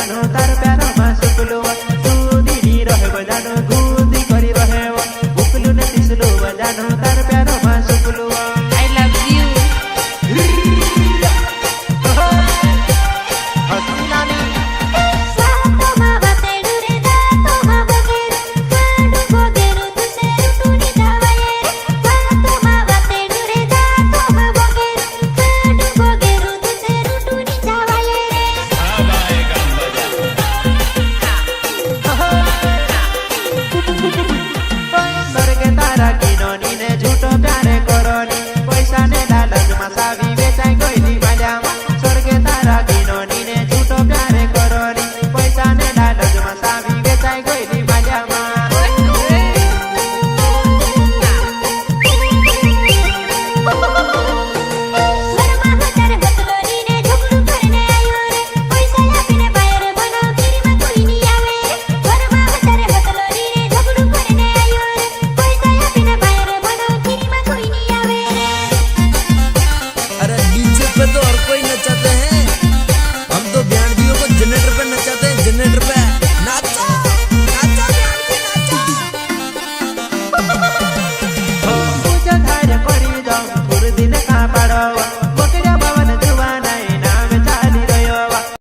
बजानो तार प्यारो मा सुकलो सुदीनी रहे बजानो गुदी करी रहे बुकलू ने तिसलो बजानो तार प्यारो मा सुकलो I love you. हसीनानी स्वर्गे तारा किनोनी ने झूठो प्यारे करोनी पैसा ने लालच मा सावी बेचाई गईली बाल्यामा स्वर्गे तारा किनोनी ने झूठो प्यारे करोनी पैसा ने लालच मा सावी बेचाई गईली बाल्यामा अरे डीजे पे तो और कोई नचाते हैं, हम तो बैंडियों को जनरेटर पे नचाते हैं। जनरेटर पे नाचो नाचो बैंड पे नाचो।